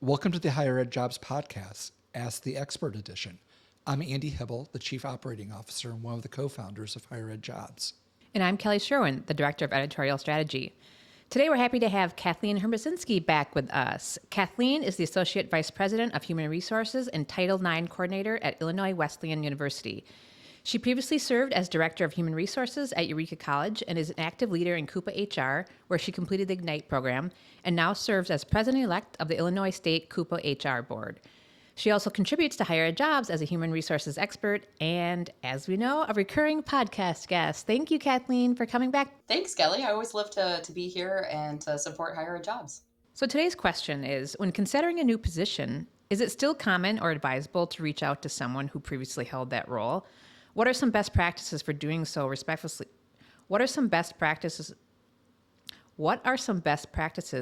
Welcome to the Higher Ed Jobs Podcast, Ask the Expert Edition. I'm Andy Hibble, the Chief Operating Officer and one of the co-founders of Higher Ed Jobs. And I'm Kelly Sherwin, the Director of Editorial Strategy. Today we're happy to have Kathleen Hermacinski back with us. Kathleen is the Associate Vice President of Human Resources and Title IX Coordinator at Illinois Wesleyan University. She previously served as Director of Human Resources at Eureka College and is an active leader in Coupa HR, where she completed the Ignite program, and now serves as President-elect of the Illinois State Coupa HR Board. She also contributes to Higher Ed Jobs as a human resources expert and, as we know, a recurring podcast guest. Thank you, Kathleen, for coming back. Thanks, Kelly. I always love to be here and to support Higher Ed Jobs. So today's question is, when considering a new position, is it still common or advisable to reach out to someone who previously held that role? What are some best practices for doing so respectfully? What are some best practices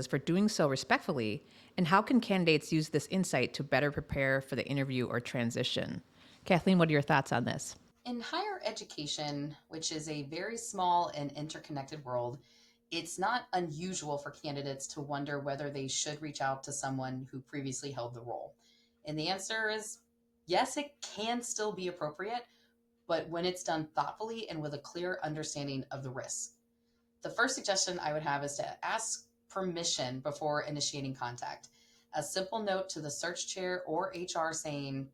for doing so respectfully, and how can candidates use this insight to better prepare for the interview or transition? Kathleen, what are your thoughts on this? In higher education, which is a very small and interconnected world, it's not unusual for candidates to wonder whether they should reach out to someone who previously held the role. And the answer is yes, it can still be appropriate, but when it's done thoughtfully and with a clear understanding of the risks. The first suggestion I would have is to ask permission before initiating contact. A simple note to the search chair or HR saying,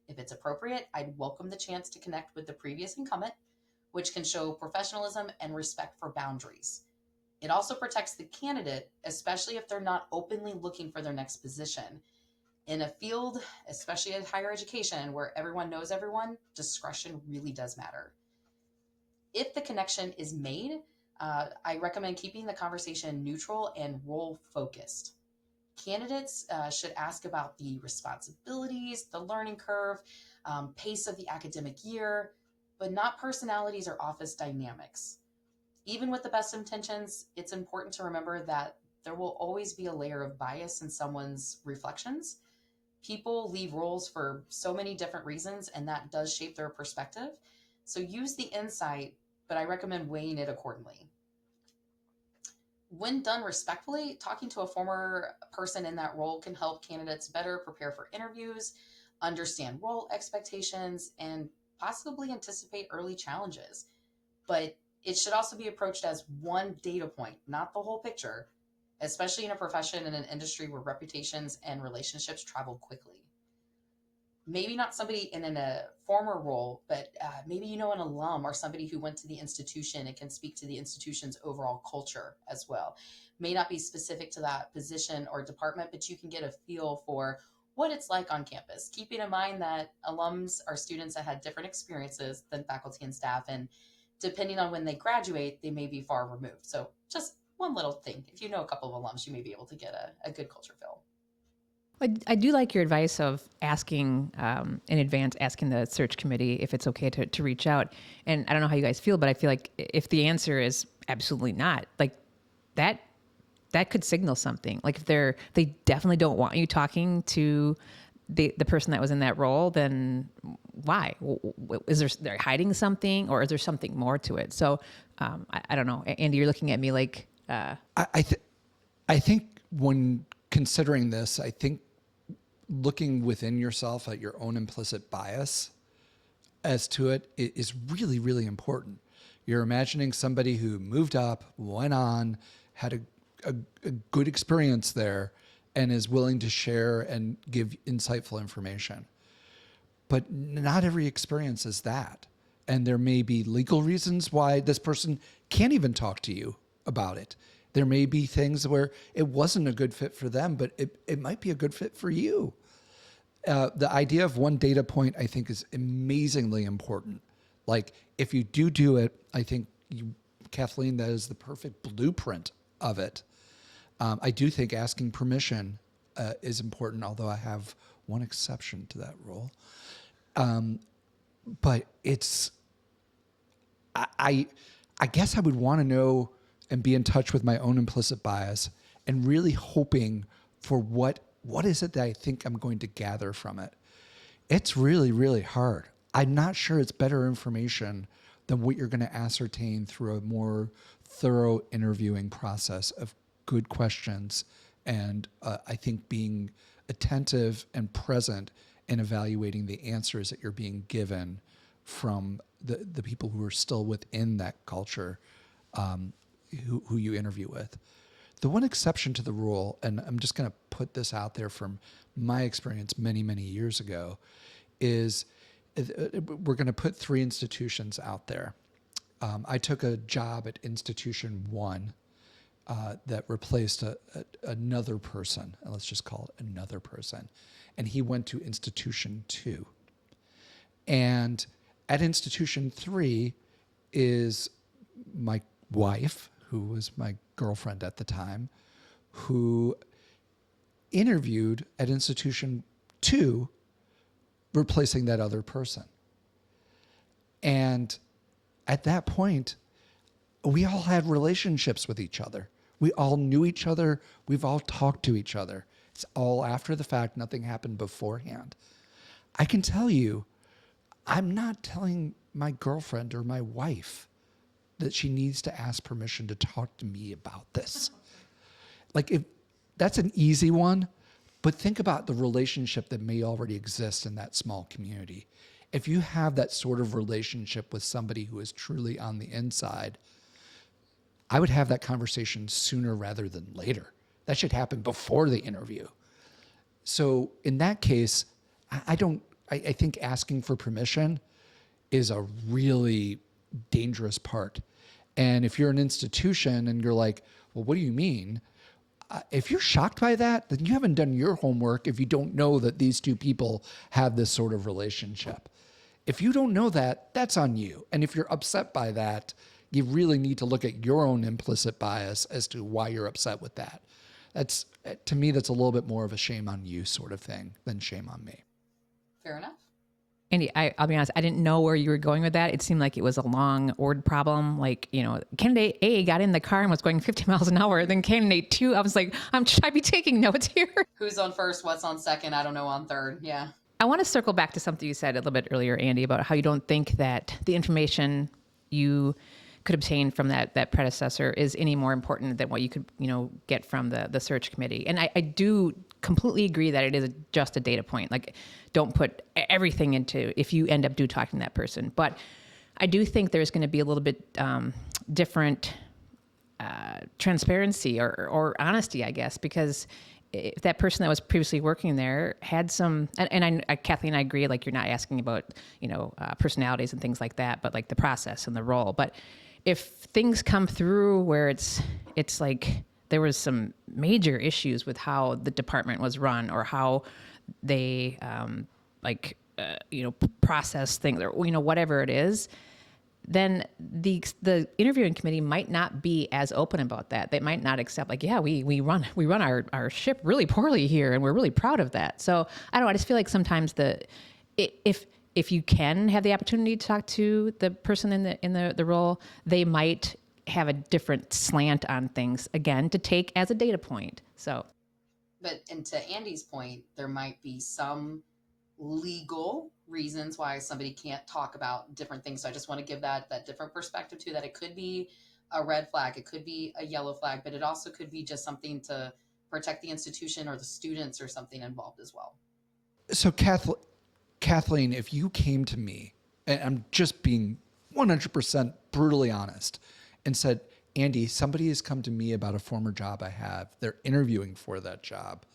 if it's appropriate, I'd welcome the chance to connect with the previous incumbent, which can show professionalism and respect for boundaries. It also protects the candidate, especially if they're not openly looking for their next position. In a field, especially in higher education, where everyone knows everyone, discretion really does matter. If the connection is made, I recommend keeping the conversation neutral and role-focused. Candidates should ask about the responsibilities, the learning curve, pace of the academic year, but not personalities or office dynamics. Even with the best intentions, it's important to remember that there will always be a layer of bias in someone's reflections. People leave roles for so many different reasons, and that does shape their perspective. So use the insight, but I recommend weighing it accordingly. When done respectfully, talking to a former person in that role can help candidates better prepare for interviews, understand role expectations, and possibly anticipate early challenges. But it should also be approached as one data point, not the whole picture, especially in a profession and an industry where reputations and relationships travel quickly. Maybe not somebody in a former role, but maybe an alum or somebody who went to the institution and can speak to the institution's overall culture as well. May not be specific to that position or department, but you can get a feel for what it's like on campus, keeping in mind that alums are students that had different experiences than faculty and staff, and depending on when they graduate, they may be far removed. So just one little thing. If you know a couple of alums, you may be able to get a good culture feel. I do like your advice of asking in advance, asking the search committee if it's okay to reach out. And I don't know how you guys feel, but I feel like if the answer is absolutely not, like that could signal something. Like if they definitely don't want you talking to the person that was in that role, then why? They're hiding something, or is there something more to it? So I don't know. Andy, you're looking at me like... I think when considering this, I think looking within yourself at your own implicit bias as to it is really, really important. You're imagining somebody who moved up, went on, had a good experience there, and is willing to share and give insightful information. But not every experience is that. And there may be legal reasons why this person can't even talk to you about it. There may be things where it wasn't a good fit for them, but it might be a good fit for you. The idea of one data point, I think, is amazingly important. Like, if you do it, I think, Kathleen, that is the perfect blueprint of it. I do think asking permission is important, although I have one exception to that rule. But I guess I would want to know and be in touch with my own implicit bias and really hoping for what is it that I think I'm going to gather from it. It's really, really hard. I'm not sure it's better information than what you're going to ascertain through a more thorough interviewing process of good questions and I think being attentive and present in evaluating the answers that you're being given from the people who are still within that culture, who you interview with. The one exception to the rule, and I'm just going to put this out there from my experience many, many years ago, is we're going to put 3 institutions out there. I took a job at Institution 1 that replaced another person, and let's just call it another person, and he went to Institution 2. And at Institution 3 is my wife, who was my girlfriend at the time, who interviewed at Institution 2, replacing that other person. And at that point, we all had relationships with each other. We all knew each other. We've all talked to each other. It's all after the fact. Nothing happened beforehand. I can tell you, I'm not telling my girlfriend or my wife that she needs to ask permission to talk to me about this. Like, if that's an easy one, but think about the relationship that may already exist in that small community. If you have that sort of relationship with somebody who is truly on the inside, I would have that conversation sooner rather than later. That should happen before the interview. So in that case, I think asking for permission is a really dangerous part. And if you're an institution and you're like, well, what do you mean? If you're shocked by that, then you haven't done your homework if you don't know that these two people have this sort of relationship. If you don't know that, that's on you. And if you're upset by that, you really need to look at your own implicit bias as to why you're upset with that. That's, to me, that's a little bit more of a shame on you sort of thing than shame on me. Fair enough. Andy, I'll be honest, I didn't know where you were going with that. It seemed like it was a long word problem. Like, candidate A got in the car and was going 50 miles an hour. Then candidate 2, I was like, should I be taking notes here? Who's on first? What's on second? I don't know on third. Yeah. I want to circle back to something you said a little bit earlier, Andy, about how you don't think that the information you could obtain from that predecessor is any more important than what you could, get from the search committee. And I do completely agree that it is just a data point. Like, don't put everything into if you end up talking to that person. But I do think there's going to be a little bit different transparency or honesty, I guess, because if that person that was previously working there had some, and I Kathleen, I agree, like, you're not asking about, personalities and things like that, but like the process and the role. But if things come through where it's like there was some major issues with how the department was run or how they process things or whatever it is, then the interviewing committee might not be as open about that. They might not accept, like, yeah, we run our ship really poorly here and we're really proud of that. So I don't know, I just feel like sometimes if you can have the opportunity to talk to the person in the role, they might have a different slant on things, again, to take as a data point. So, and to Andy's point, there might be some legal reasons why somebody can't talk about different things. So I just want to give that different perspective too, that it could be a red flag, it could be a yellow flag, but it also could be just something to protect the institution or the students or something involved as well. So Kathleen, if you came to me, and I'm just being 100% brutally honest, and said, Andy, somebody has come to me about a former job I have. They're interviewing for that job,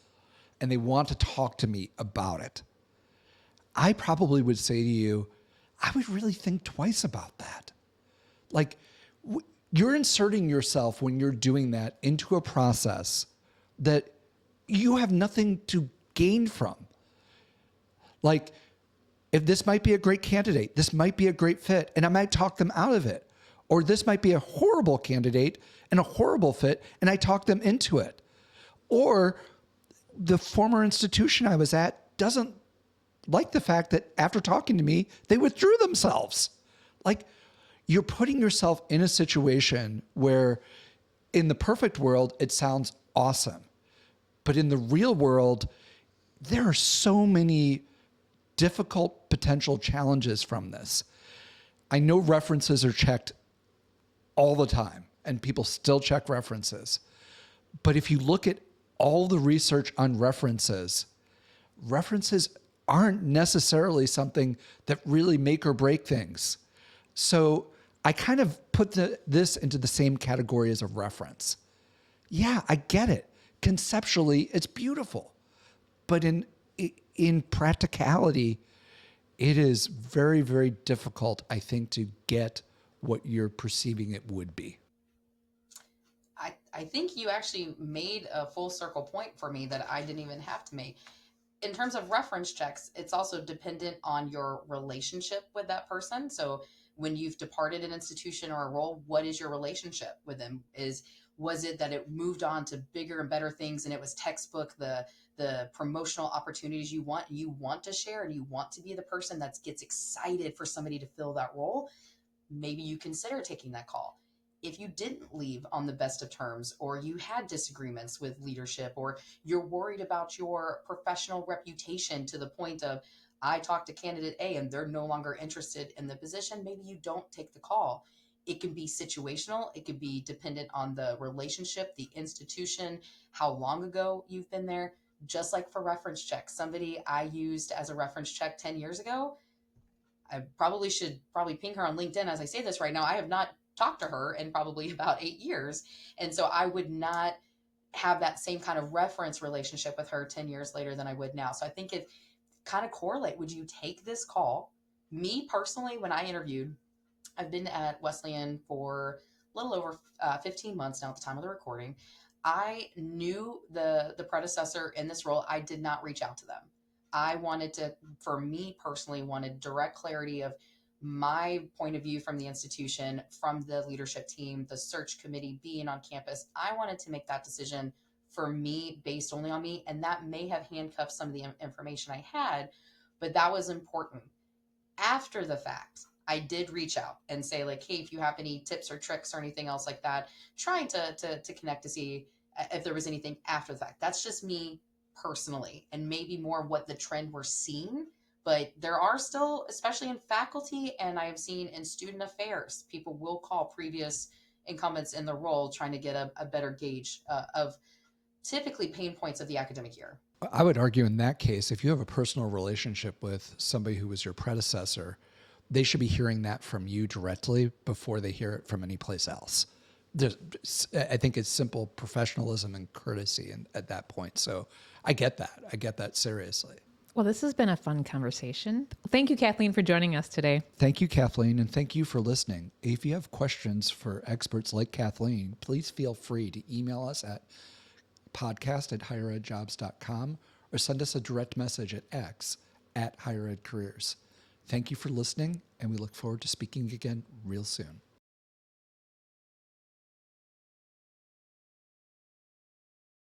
and they want to talk to me about it. I probably would say to you, I would really think twice about that. Like, you're inserting yourself when you're doing that into a process that you have nothing to gain from. Like, if this might be a great candidate, this might be a great fit, and I might talk them out of it. Or this might be a horrible candidate and a horrible fit, and I talk them into it. Or the former institution I was at doesn't like the fact that after talking to me, they withdrew themselves. Like, you're putting yourself in a situation where in the perfect world, it sounds awesome. But in the real world, there are so many difficult potential challenges from this. I know references are checked all the time, and people still check references. But if you look at all the research on references, references aren't necessarily something that really make or break things. So I kind of put this into the same category as a reference. Yeah, I get it. Conceptually, it's beautiful. But in practicality, it is very, very difficult, I think, to get what you're perceiving it would be. I think you actually made a full circle point for me that I didn't even have to make. In terms of reference checks, it's also dependent on your relationship with that person. So when you've departed an institution or a role, what is your relationship with them? Was it that it moved on to bigger and better things and it was textbook the promotional opportunities you want to share, and you want to be the person that gets excited for somebody to fill that role? Maybe you consider taking that call. If you didn't leave on the best of terms, or you had disagreements with leadership, or you're worried about your professional reputation to the point of, I talked to candidate A and they're no longer interested in the position, maybe you don't take the call. It can be situational. It could be dependent on the relationship, the institution, how long ago you've been there. Just like for reference checks, somebody I used as a reference check 10 years ago, I should ping her on LinkedIn as I say this right now. I have not talked to her in probably about 8 years. And so I would not have that same kind of reference relationship with her 10 years later than I would now. So I think it kind of correlate. Would you take this call? Me personally, when I interviewed, I've been at Wesleyan for a little over 15 months now at the time of the recording. I knew the predecessor in this role. I did not reach out to them. I wanted to, for me personally, wanted direct clarity of my point of view from the institution, from the leadership team, the search committee, being on campus. I wanted to make that decision for me based only on me. And that may have handcuffed some of the information I had, but that was important. After the fact, I did reach out and say, like, hey, if you have any tips or tricks or anything else like that, trying to connect to see if there was anything after the fact. That's just me personally, and maybe more what the trend we're seeing. But there are still, especially in faculty, and I have seen in student affairs, people will call previous incumbents in the role trying to get a better gauge of typically pain points of the academic year. I would argue in that case, if you have a personal relationship with somebody who was your predecessor, they should be hearing that from you directly before they hear it from any place else. I think it's simple professionalism and courtesy at that point. So I get that. I get that seriously. Well, this has been a fun conversation. Thank you, Kathleen, for joining us today. Thank you, Kathleen, and thank you for listening. If you have questions for experts like Kathleen, please feel free to email us at podcast@higheredjobs.com or send us a direct message at X @higheredcareers. Thank you for listening, and we look forward to speaking again real soon.